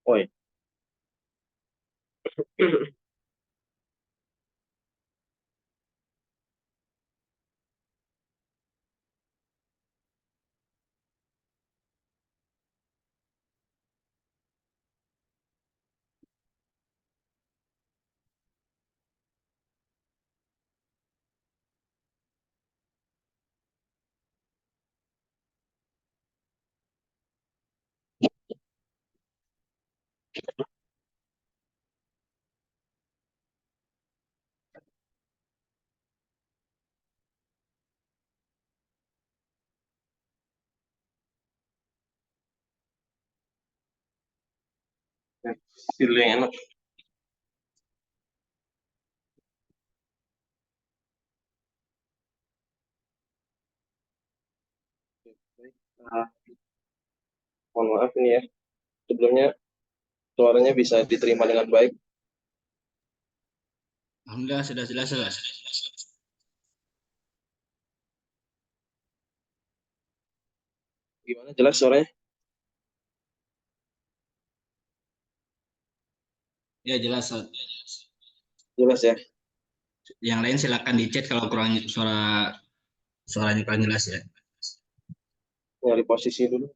Oi. Pilih yang enak. Baik. Mohon maaf ini ya. Sebelumnya suaranya bisa diterima dengan baik. Alhamdulillah sudah jelas, Mas. Gimana jelas suaranya? Ya jelas, Mas. Jelas ya. Yang lain silakan di-chat kalau kurang suaranya kurang jelas ya. Nyari posisi dulu.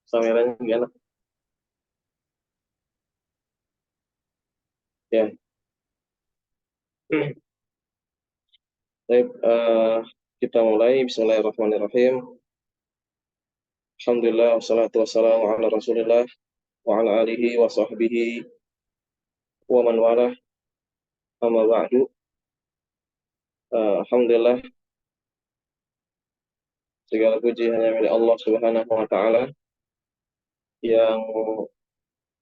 Kameranya gimana? Ya. Baik, kita mulai. Bismillahirrahmanirrahim. Alhamdulillah, wassalatu wassalamu ala rasulillah wa ala alihi wa sahbihi wa man walah, amma ba'du. Alhamdulillah, segala puji hanya milik Allah Subhanahu wa taala yang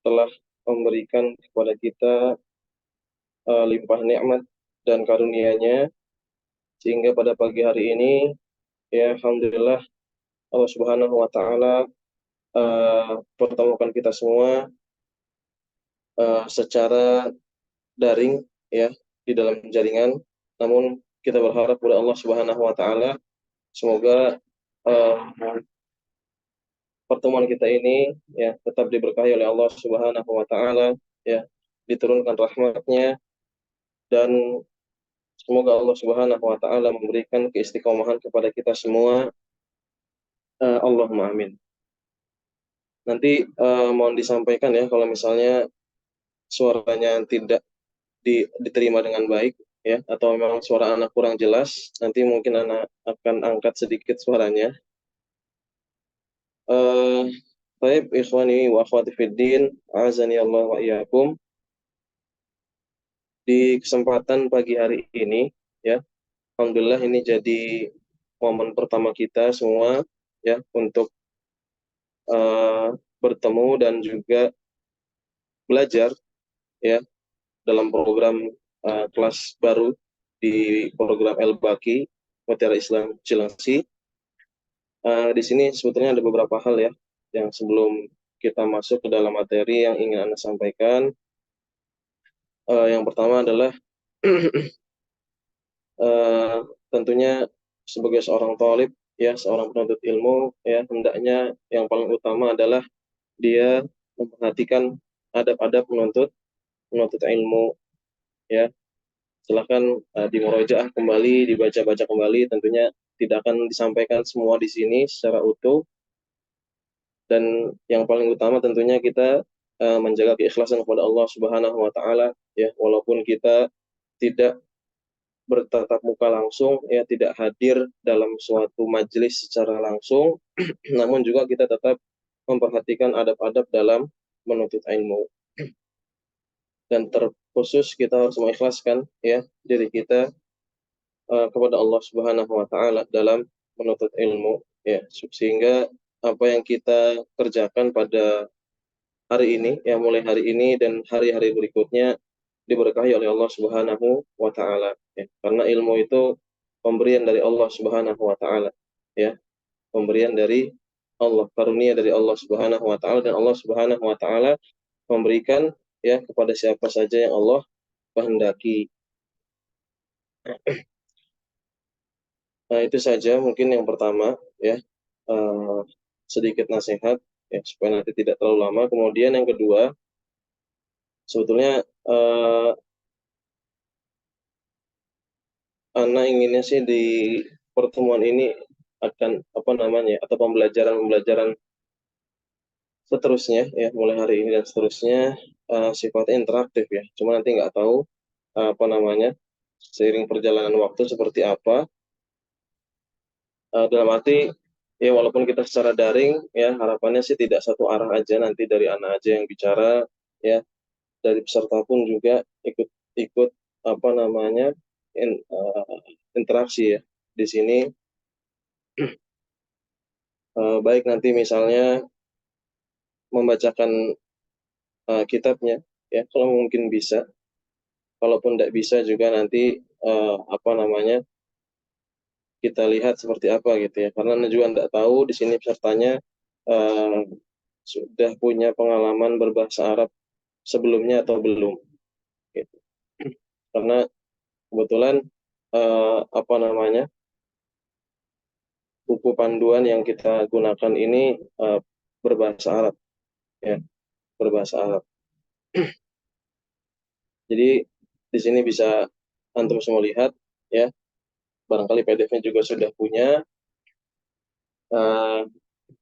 telah memberikan kepada kita limpah nikmat dan karunia-Nya sehingga pada pagi hari ini ya alhamdulillah Allah Subhanahu wa taala pertemukan kita semua secara daring ya di dalam jaringan. Namun kita berharap kepada Allah Subhanahu wa taala semoga uh, pertemuan kita ini ya tetap diberkahi oleh Allah Subhanahu wa taala, ya, diturunkan rahmatnya, dan semoga Allah Subhanahu wa taala memberikan keistiqomahan kepada kita semua. Allahumma amin. Nanti mohon disampaikan ya kalau misalnya suaranya tidak diterima dengan baik ya, atau memang suara anak kurang jelas, nanti mungkin anak akan angkat sedikit suaranya. Baik, ikhwani wa akhwati fiddin, azani Allah wa iyyakum. Di kesempatan pagi hari ini ya, alhamdulillah ini jadi momen pertama kita semua ya untuk eh, bertemu dan juga belajar ya dalam program kelas baru di program El-Baki Mutiara Islam Cilengsi. Di sini sebetulnya ada beberapa hal ya yang sebelum kita masuk ke dalam materi yang ingin Anda sampaikan. Yang pertama adalah eh, tentunya sebagai seorang thalib ya, seorang penuntut ilmu ya, hendaknya yang paling utama adalah dia memperhatikan adab-adab menuntut menuntut ilmu ya. Silakan dimurojaah kembali, dibaca-baca kembali, tentunya tidak akan disampaikan semua di sini secara utuh, dan yang paling utama tentunya kita menjaga keikhlasan kepada Allah Subhanahu wa taala ya, walaupun kita tidak bertatap muka langsung ya, tidak hadir dalam suatu majelis secara langsung, namun juga kita tetap memperhatikan adab-adab dalam menuntut ilmu, dan terkhusus kita harus mengikhlaskan ya diri kita kepada Allah Subhanahu wa taala dalam menuntut ilmu ya, sehingga apa yang kita kerjakan pada hari ini ya, mulai hari ini dan hari-hari berikutnya, diberkahi oleh Allah Subhanahu wa taala ya. Karena ilmu itu pemberian dari Allah Subhanahu wa taala ya, pemberian dari Allah, karunia dari Allah Subhanahu wa taala, dan Allah Subhanahu wa taala memberikan ya kepada siapa saja yang Allah kehendaki. Nah, itu saja mungkin yang pertama ya, sedikit nasihat. ya, supaya nanti tidak terlalu lama. Kemudian yang kedua, sebetulnya Ana inginnya sih di pertemuan ini akan apa namanya atau pembelajaran-pembelajaran seterusnya ya mulai hari ini dan seterusnya sifatnya interaktif ya. Cuma nanti nggak tahu apa namanya seiring perjalanan waktu seperti apa. Dalam arti ya walaupun kita secara daring ya harapannya sih tidak satu arah aja nanti dari anak aja yang bicara ya dari peserta pun juga ikut ikut apa namanya interaksi ya di sini baik nanti misalnya membacakan kitabnya ya kalau mungkin bisa kalaupun tidak bisa juga nanti apa namanya kita lihat seperti apa gitu ya karena Anda juga tidak tahu di sini pesertanya eh, sudah punya pengalaman berbahasa Arab sebelumnya atau belum gitu. Karena kebetulan apa namanya buku panduan yang kita gunakan ini berbahasa Arab ya berbahasa Arab. Jadi di sini bisa antum semua lihat ya barangkali PDF-nya juga sudah punya eh,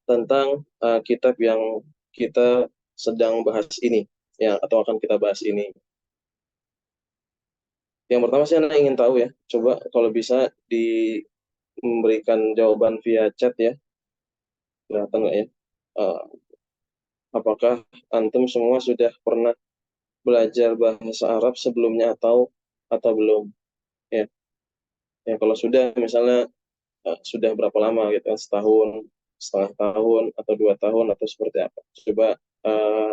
tentang kitab yang kita sedang bahas ini ya atau akan kita bahas ini. Yang pertama sih Anda ingin tahu ya, coba kalau bisa memberikan jawaban via chat ya, kelihatan nggak ya? Eh, apakah antum semua sudah pernah belajar bahasa Arab sebelumnya atau belum? Ya, ya kalau sudah misalnya sudah berapa lama gitu kan, setahun, setengah tahun, atau 2 tahun atau seperti apa? Coba eh,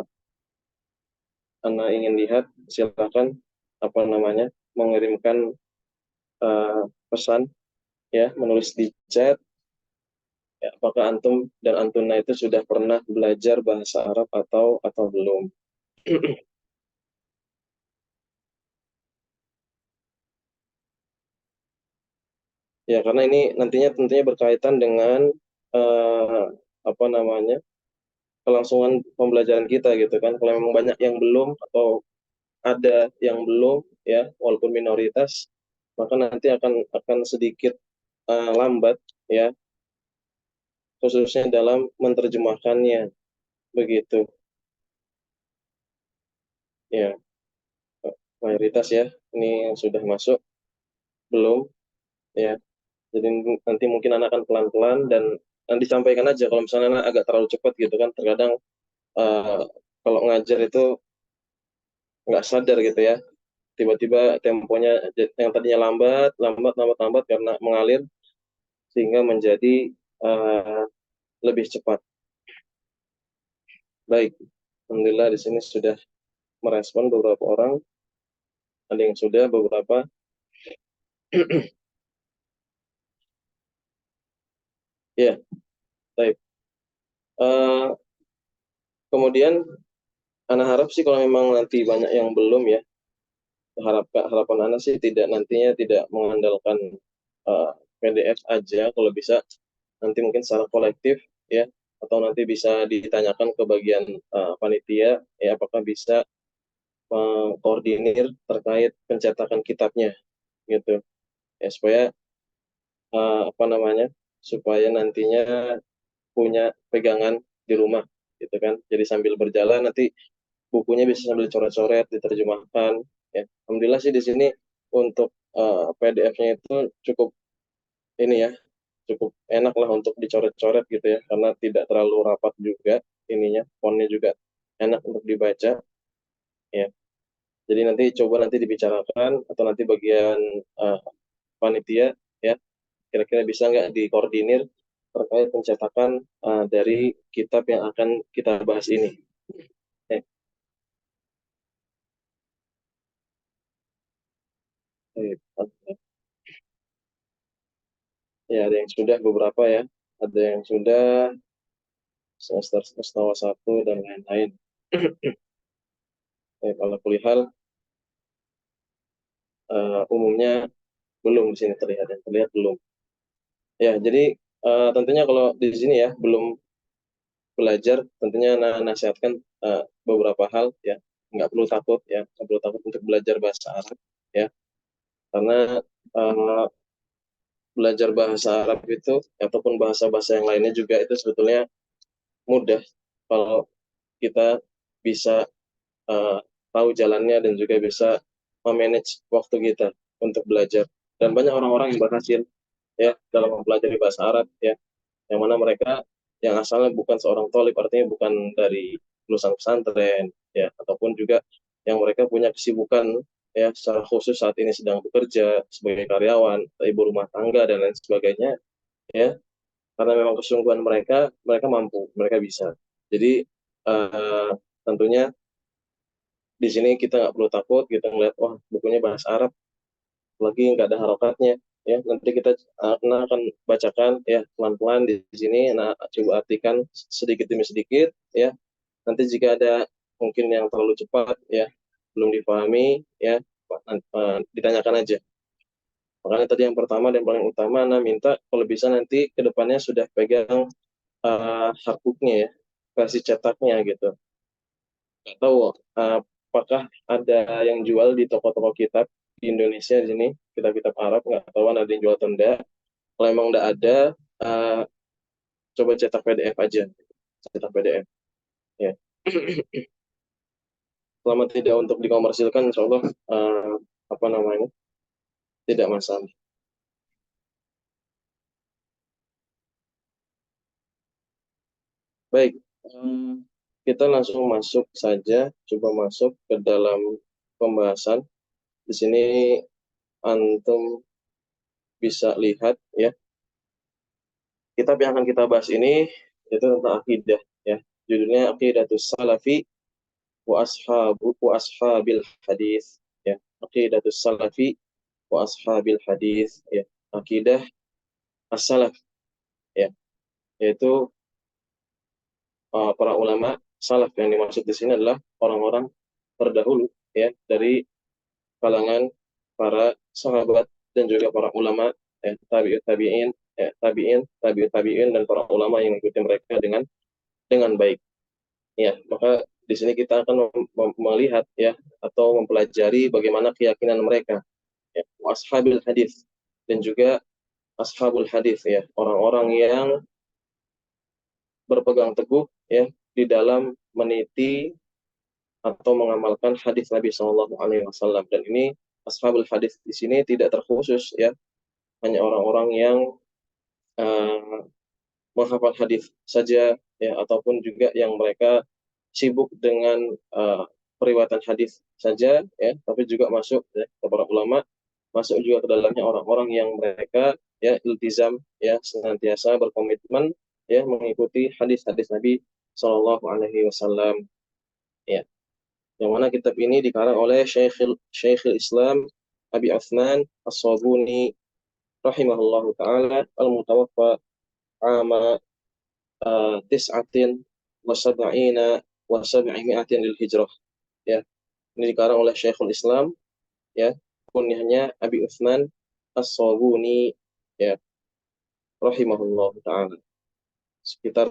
Anda ingin lihat, silakan apa namanya mengirimkan pesan ya, menulis di chat. Ya, apakah antum dan antuna itu sudah pernah belajar bahasa Arab atau belum? Ya, karena ini nantinya tentunya berkaitan dengan eh, apa namanya kelangsungan pembelajaran kita gitu kan. Kalau memang banyak yang belum atau ada yang belum ya, walaupun minoritas, maka nanti akan sedikit lambat ya, khususnya dalam menerjemahkannya begitu. Ya, mayoritas ya, ini yang sudah masuk belum ya. Jadi nanti mungkin anak akan pelan-pelan dan nanti sampaikan aja kalau misalnya anak agak terlalu cepat gitu kan. Terkadang eh, kalau ngajar itu nggak sadar gitu ya. Tiba-tiba temponya yang tadinya lambat, lambat, lambat, lambat karena mengalir sehingga menjadi eh, lebih cepat. Baik, alhamdulillah di sini sudah merespon beberapa orang, ada yang sudah beberapa. Ya, baik. Eh, kemudian anak harap sih kalau memang nanti banyak yang belum ya, harapan anak sih tidak nantinya tidak mengandalkan eh, PDF aja, kalau bisa nanti mungkin secara kolektif ya, atau nanti bisa ditanyakan ke bagian panitia ya apakah bisa mengkoordinir terkait pencetakan kitabnya gitu ya supaya apa namanya supaya nantinya punya pegangan di rumah gitu kan. Jadi sambil berjalan nanti bukunya bisa sambil coret-coret diterjemahkan ya. Alhamdulillah sih di sini untuk PDF-nya itu cukup ini ya cukup enak lah untuk dicoret-coret gitu ya karena tidak terlalu rapat juga ininya fontnya juga enak untuk dibaca ya. Jadi nanti coba nanti dibicarakan atau nanti bagian eh, panitia ya kira-kira bisa nggak dikoordinir terkait pencetakan dari kitab yang akan kita bahas ini. Eh, ya ada yang sudah beberapa ya, ada yang sudah semester semester satu dan lain-lain. Kalau kuliah umumnya belum di sini terlihat yang terlihat belum. Ya jadi tentunya kalau di sini ya belum belajar tentunya nasihatkan beberapa hal ya, nggak perlu takut ya, nggak perlu takut untuk belajar bahasa Arab ya, karena uh, belajar bahasa Arab itu ataupun bahasa-bahasa yang lainnya juga itu sebetulnya mudah kalau kita bisa uh, tahu jalannya dan juga bisa memanage waktu kita untuk belajar. Dan banyak orang-orang yang berhasil ya dalam mempelajari bahasa Arab ya, yang mana mereka yang asalnya bukan seorang thalib, artinya bukan dari lulusan pesantren ya, ataupun juga yang mereka punya kesibukan ya secara khusus saat ini sedang bekerja sebagai karyawan, ibu rumah tangga dan lain sebagainya ya, karena memang kesungguhan mereka, mereka mampu, mereka bisa. Jadi eh, tentunya di sini kita nggak perlu takut kita ngeliat wah bukunya bahasa Arab lagi nggak ada harokatnya ya, nanti kita akan bacakan ya pelan-pelan di sini, nah coba artikan sedikit demi sedikit ya, nanti jika ada mungkin yang terlalu cepat ya belum dipahami ya, ditanyakan aja. Makanya tadi yang pertama dan paling utama, nah minta kalau bisa nanti kedepannya sudah pegang hardbooknya ya, versi cetaknya gitu. Nggak tahu apakah ada yang jual di toko-toko kitab di Indonesia di sini, kitab-kitab Arab, nggak tahu ada yang jual atau enggak. Kalau emang nggak ada, uh, coba cetak PDF aja, cetak PDF. Ya. Selama tidak untuk dikomersilkan, insya Allah apa namanya tidak masalah. Baik, kita langsung masuk saja, coba masuk ke dalam pembahasan. Di sini antum bisa lihat ya, kitab yang akan kita bahas ini itu tentang akidah ya. Judulnya Aqidatus Salafi wa ashabil hadis ya. Aqidatus Salafi wa ashabil hadis ya. Akidah as-salaf ya, yaitu para ulama salaf. Yang dimaksud di sini adalah orang-orang terdahulu ya dari kalangan para sahabat dan juga para ulama ya, tabi'in ya, tabi'in dan para ulama yang mengikuti mereka dengan baik. Ya, maka di sini kita akan melihat ya atau mempelajari bagaimana keyakinan mereka ya, ashabil hadis dan juga ashabul hadis ya, orang-orang yang berpegang teguh ya di dalam meniti atau mengamalkan hadis Nabi Shallallahu Alaihi Wasallam. Dan ini ashabul hadis di sini tidak terkhusus ya hanya orang-orang yang uh, menghafal hadis saja ya, ataupun juga yang mereka sibuk dengan periwayatan hadis saja ya, tapi juga masuk ya, ke para ulama, masuk juga ke dalamnya orang-orang yang mereka ya iltizam ya senantiasa berkomitmen ya mengikuti hadis-hadis Nabi Shallallahu Alaihi Wasallam ya. Yang mana kitab ini dikarang oleh Syekhul Islam Abi Uthman As-Sabuni rahimahullahu taala al-mutawaffa ama tis'atin wa sab'ina wa sab'imi'atin lil hijrah ya. Ini dikarang oleh Syekhul Islam ya, kunyahnya Abi Uthman As-Sabuni ya rahimahullahu taala. Sekitar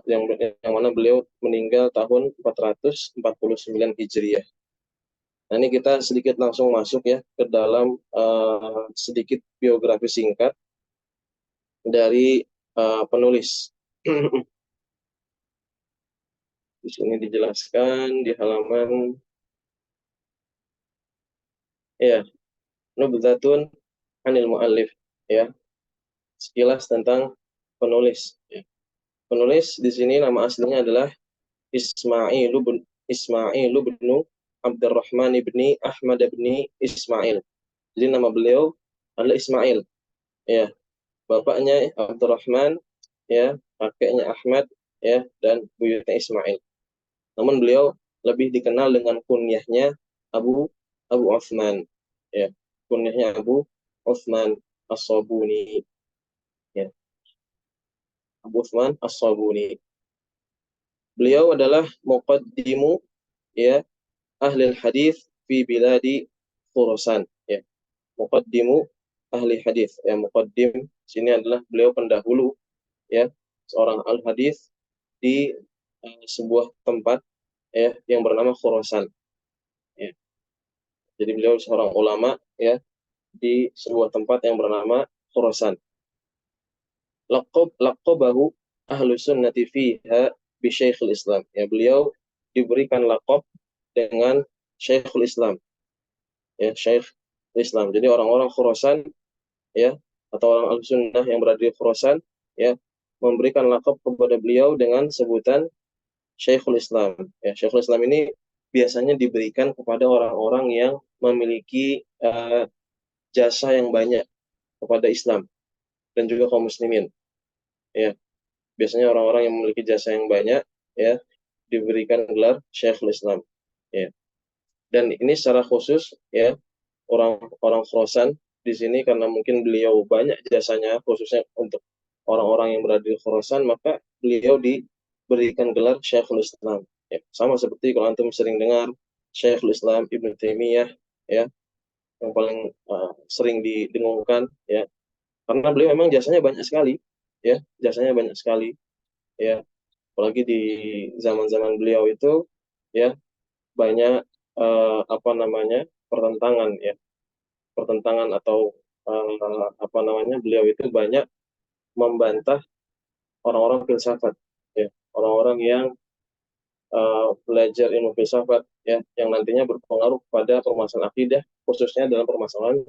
yang mana beliau meninggal tahun 449 Hijriah. Nah, ini kita sedikit langsung masuk ya ke dalam sedikit biografi singkat dari penulis. Di sini dijelaskan di halaman ya, Nubdzatun Anil Mu'allif ya, sekilas tentang penulis ya. Penulis di sini nama aslinya adalah Ismailu bin Abdurrahman ibni Ahmad ibni Ismail. Jadi nama beliau adalah Ismail ya. Bapaknya Abdurrahman ya, kakeknya Ahmad ya, dan buyutnya Ismail. Namun beliau lebih dikenal dengan kunyahnya Abu Abu Uthman ya. Kunyahnya Abu Uthman As-Sabuni ya. Abu Uthman As-Sabuni. Beliau adalah muqaddimu ya ahli hadis fi biladi Khurasan ya. Muqaddimu ahli hadis ya, muqaddim sini adalah beliau pendahulu ya seorang al hadis di sebuah tempat ya yang bernama Khurasan. Ya. Jadi beliau seorang ulama ya di sebuah tempat yang bernama Khurasan. Laqabahu ahlu sunnati fiha bi Syekhul Islam. Ya, beliau diberikan laqab dengan Syekhul Islam. Ya, Syekh Islam. Jadi orang-orang Khurasan ya atau orang Ahlussunnah yang berada di Khurasan ya memberikan laqab kepada beliau dengan sebutan Syekhul Islam. Ya, Syekhul Islam ini biasanya diberikan kepada orang-orang yang memiliki jasa yang banyak kepada Islam dan juga kaum muslimin. Ya, biasanya orang-orang yang memiliki jasa yang banyak ya diberikan gelar Syekhul Islam. Ya. Dan ini secara khusus ya orang-orang Khurasan di sini karena mungkin beliau banyak jasanya khususnya untuk orang-orang yang berada di Khurasan maka beliau diberikan gelar Syekhul Islam. Ya, sama seperti kalau antum sering dengar Syekhul Islam Ibnu Taimiyah ya yang paling sering didengungkan ya karena beliau memang jasanya banyak sekali ya jasanya banyak sekali ya apalagi di zaman-zaman beliau itu ya banyak apa namanya pertentangan ya pertentangan atau apa namanya beliau itu banyak membantah orang-orang filsafat ya orang-orang yang belajar ilmu filsafat ya yang nantinya berpengaruh pada permasalahan akidah khususnya dalam permasalahan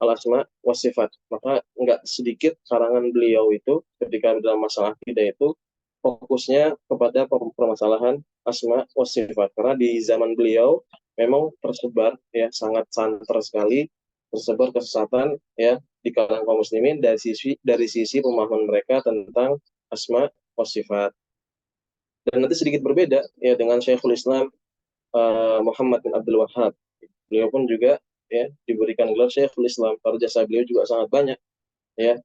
al-asma wa sifat. Maka nggak sedikit karangan beliau itu ketika dalam masalah akidah itu fokusnya kepada permasalahan asma wa sifat. Karena di zaman beliau memang tersebar ya sangat santer sekali tersebar kesesatan ya di kalangan kaum muslimin dari sisi pemahaman mereka tentang asma wa sifat. Dan nanti sedikit berbeda ya dengan Syekhul Islam Muhammad bin Abdul Wahhab. Beliau pun juga ya diberikan gelar Syekhul Islam karena jasa beliau juga sangat banyak ya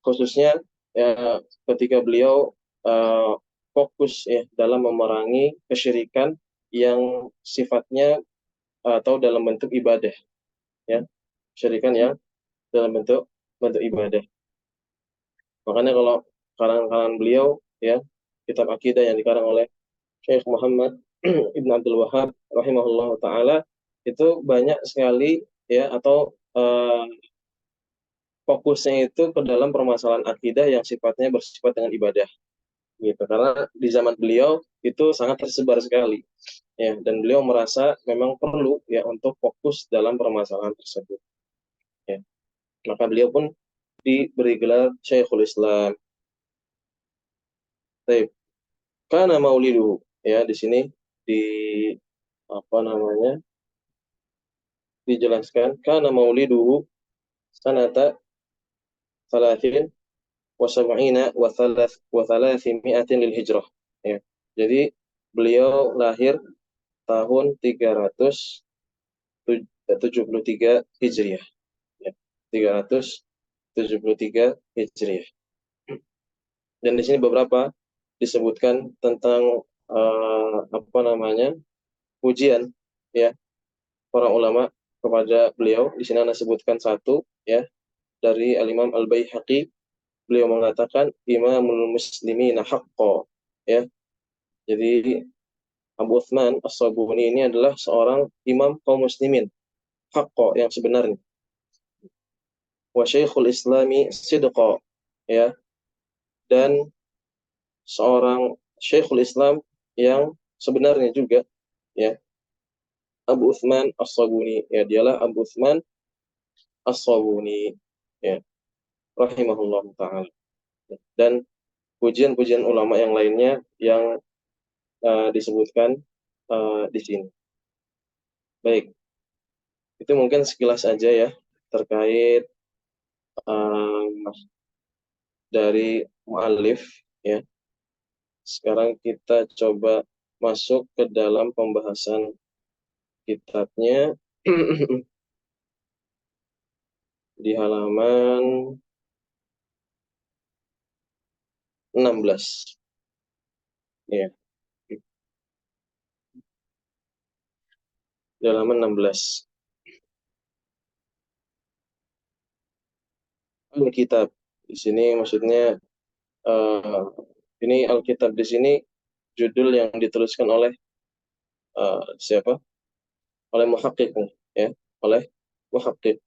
khususnya ya ketika beliau uh, fokus ya dalam memerangi kesyirikan yang sifatnya atau dalam bentuk ibadah ya kesyirikan yang dalam bentuk bentuk ibadah. Makanya kalau karangan-karangan beliau ya kitab akidah yang dikarang oleh Syekh Muhammad Ibn Abdul Wahhab rahimahullah taala itu banyak sekali ya atau fokusnya itu ke dalam permasalahan akidah yang sifatnya bersifat dengan ibadah gitu karena di zaman beliau itu sangat tersebar sekali ya dan beliau merasa memang perlu ya untuk fokus dalam permasalahan tersebut ya maka beliau pun diberi gelar Syekhul Islam. Baik, karena maulidu ya di sini di apa namanya dijelaskan karena maulidu sanata salatin wa sab'ina wa thalathimi'atin lil hijrah ya. Jadi beliau lahir tahun 373 Hijriah ya. 373 Hijriah. Dan di sini beberapa disebutkan tentang apa namanya pujian ya para ulama kepada beliau. Di sini Anda sebutkan satu ya dari Al-Imam Al-Baihaqi. Beliau mengatakan Imamul Muslimina haqqo ya. Jadi Abu Uthman As-Sabuni ini adalah seorang imam kaum muslimin haqqo yang sebenarnya. Wa Syekhul Islami sidqa ya dan seorang Syekhul Islam yang sebenarnya juga ya Abu Uthman As-Sabuni ya dialah Abu Uthman As-Sabuni ya rahimahullah taala dan pujian-pujian ulama yang lainnya yang disebutkan di sini. Baik, itu mungkin sekilas aja ya terkait uh, dari mu'allif ya. Sekarang kita coba masuk ke dalam pembahasan kitabnya di halaman 16 ya. Di halaman 16. Kitab di sini maksudnya uh, Ini Alkitab di sini judul yang dituliskan oleh siapa? Oleh muhakkik nih, ya, oleh muhakkik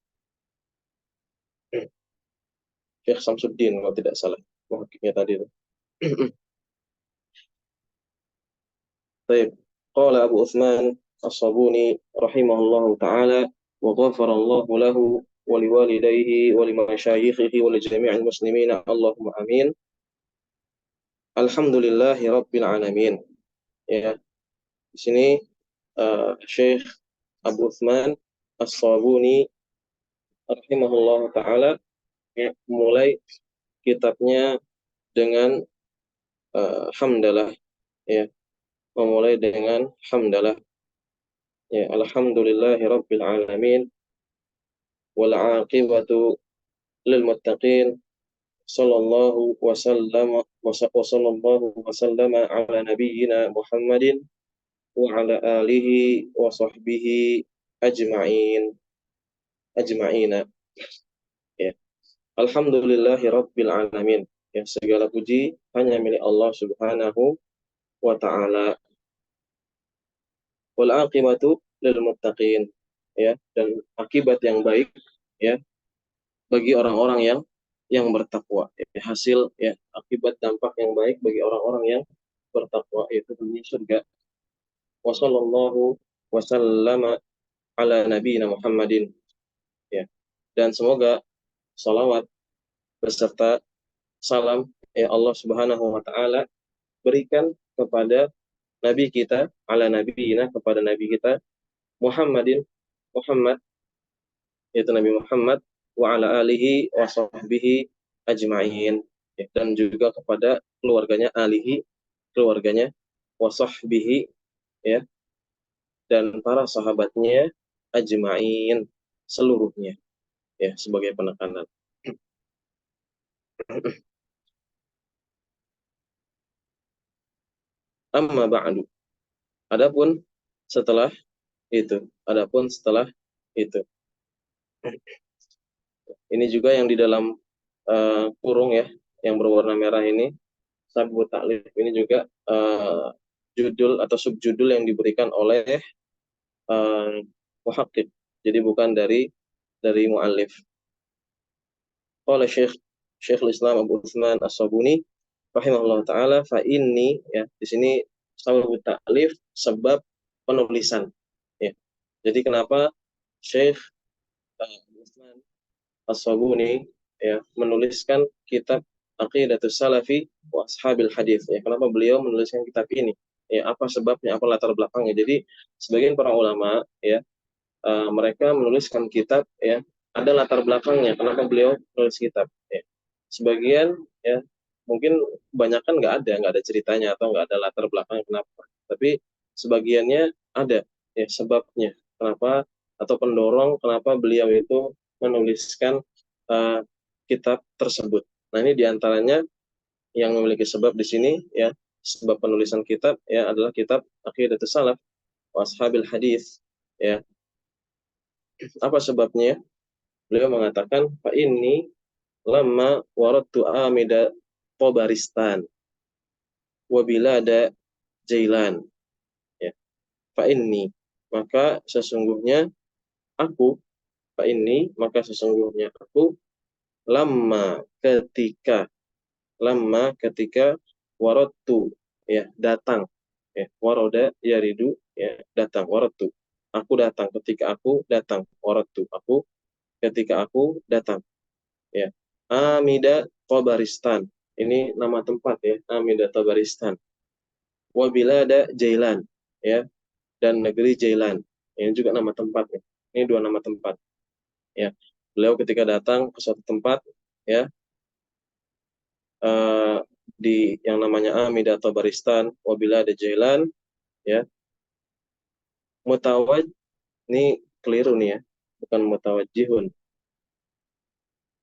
Syekh Samsuddin kalau tidak salah muhakkiknya tadi itu. طيب قال أبو عثمان الصابوني رحمه الله تعالى وغفر الله له ولوالديه ولمشايخه ولجميع المسلمين اللهم آمين الحمد لله رب العالمين. Ya, di sini Syekh Abu Uthman As-Sabuni rahimahullah taala, ya, mulai kitabnya dengan hamdalah, ya, memulai dengan hamdalah, ya, alhamdulillahi rabbil alamin wal aqibatu lil muttaqin sallallahu wasallama ala nabiyyina Muhammadin wa ala alihi wa sahbihi ajma'ina, ya. Alhamdulillahi rabbil alamin, ya, segala puji hanya milik Allah Subhanahu wa taala. Wal aqibatu lil muttaqin, ya, dan akibat yang baik, ya, bagi orang-orang yang bertakwa, ya, hasil, ya, akibat dampak yang baik bagi orang-orang yang bertakwa itu dunia surga. Wa sallallahu wa sallama ala nabiyina Muhammadin, ya, dan semoga salawat beserta salam, ya, Allah Subhanahu wa taala berikan kepada nabi kita, ala nabiyina, kepada nabi kita Muhammadin, Muhammad, yaitu Nabi Muhammad, wa ala alihi wa sahbihi ajma'in, ya, dan juga kepada keluarganya, alihi, keluarganya, wa sahbihi, ya, dan para sahabatnya, ajma'in, seluruhnya, ya, sebagai penekanan. Amma ba'du, adapun setelah itu, ini juga yang di dalam kurung, ya, yang berwarna merah ini, Sabu Taklif, ini juga judul atau subjudul yang diberikan oleh muhakkik, jadi bukan dari muallif. Oleh Syekhul Islam Abu Utsman As-Sabuni rahimahullah taala, fa inni, ya, di sini Sabu Taklif sebab penulisan, ya. Jadi kenapa Syekh Abu Utsman As-Sabuni, ya, menuliskan kitab Aqidatus Salafi wa Ashabil Hadis, ya, kenapa beliau menuliskan kitab ini, ya, apa sebabnya, apa latar belakangnya. Jadi sebagian para ulama, ya, mereka menuliskan kitab, ya, ada latar belakangnya kenapa beliau menulis kitab, ya. Sebagian, ya, mungkin kebanyakan nggak ada ceritanya atau nggak ada latar belakang kenapa, tapi sebagiannya ada, ya, sebabnya kenapa atau pendorong kenapa beliau itu menuliskan uh, kitab tersebut. Nah, ini diantaranya yang memiliki sebab di sini, ya, sebab penulisan kitab, ya, adalah kitab Aqidatus Salaf wa Ashabil Hadis, ya. Apa sebabnya? Beliau mengatakan, fa ini lama waradtu amida Tabaristan wa bilada Jailan, ya. Fa ini, maka sesungguhnya aku, fa ini, maka sesungguhnya aku, lama ketika, waradtu, ya, datang, ya, waroda yaridu, ya, datang, waradtu, aku datang, ketika aku datang, waradtu, aku ketika aku datang, ya. Amida Tabaristan, ini nama tempat, ya, Amida Tabaristan. Wabilada Jailan, ya, dan negeri Jailan, ini juga nama tempat, ya. Ini dua nama tempat, ya. Beliau ketika datang ke suatu tempat, ya, di yang namanya Amida Tabaristan, Wabilada Jailan, ya, mutawaj, ini keliru nih, ya, bukan mutawajjihun,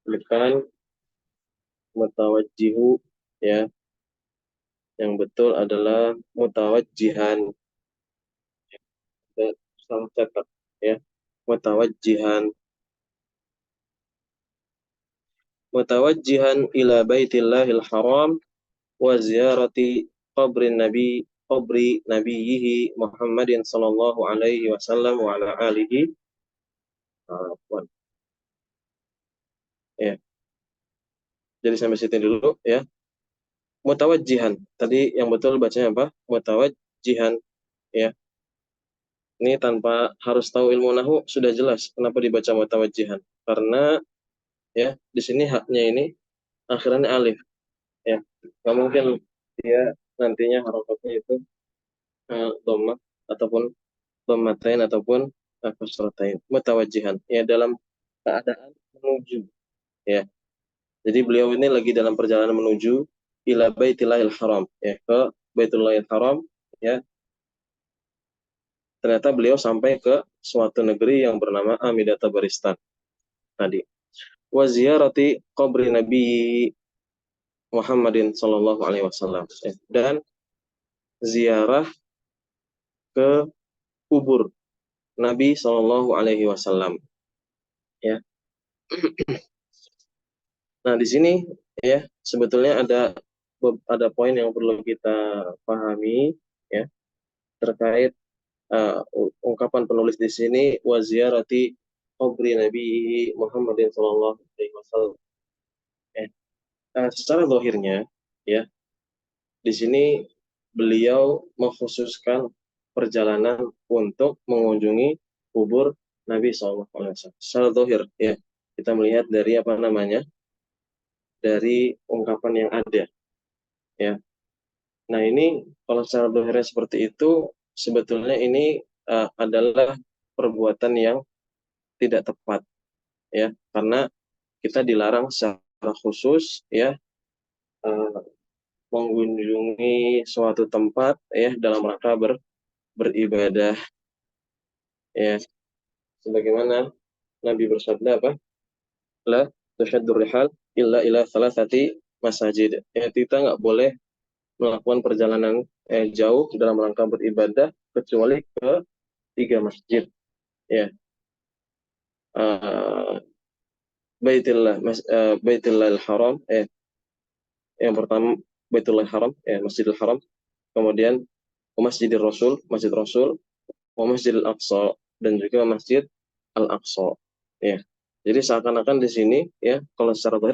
bukan mutawajjihu, ya, yang betul adalah mutawajjihan. Salah cetak, ya, mutawajjihan, ila baitillahil haram wa ziyarati qabri nabiyhi Muhammadin sallallahu alaihi wasallam wa ala alihi. Ya. Jadi sampai situ dulu ya. Mutawajjihan. Tadi yang betul bacanya apa? Mutawajjihan ya. Ini tanpa harus tahu ilmu nahwu sudah jelas kenapa dibaca mutawajjihan. Karena ya di sini haknya ini akhirannya alif ya. Nggak mungkin dia nantinya harokatnya itu dhammah ataupun dhammatain ataupun kasratain. Mutawajjihan ya dalam keadaan menuju ya. Jadi beliau ini lagi dalam perjalanan menuju ila Baitillahil Haram ya, ke Baitullahil Haram ya. Ternyata beliau sampai ke suatu negeri yang bernama Amida Tabaristan tadi. Wa ziyarati qabri Nabi Muhammadin sallallahu alaihi wasallam dan ziarah ke kubur Nabi sallallahu alaihi wasallam ya. Nah, di sini ya sebetulnya ada poin yang perlu kita pahami ya terkait ungkapan penulis di sini wa ziyarati qabri Nabi Muhammadin sallallahu alaihi wasallam. Secara zahirnya ya di sini beliau mengkhususkan perjalanan untuk mengunjungi kubur Nabi sallallahu alaihi wasallam. Secara zahir ya kita melihat dari apa namanya dari ungkapan yang ada ya. Nah ini kalau secara zahirnya seperti itu sebetulnya ini adalah perbuatan yang tidak tepat ya karena kita dilarang secara khusus ya mengunjungi suatu tempat ya dalam rangka beribadah ya sebagaimana Nabi bersabda apa la tushaddur rihal illa ila salasati masajid ya kita nggak boleh melakukan perjalanan jauh dalam rangka beribadah kecuali ke 3 masjid ya uh, Baitillahil Haram yang pertama Baitullah Haram Masjidil Haram, kemudian Masjidil Rasul Masjid Rasul, Masjidil Aqsa dan juga Masjid Al-Aqsa ya. Jadi seakan-akan di sini ya kalau secara zahir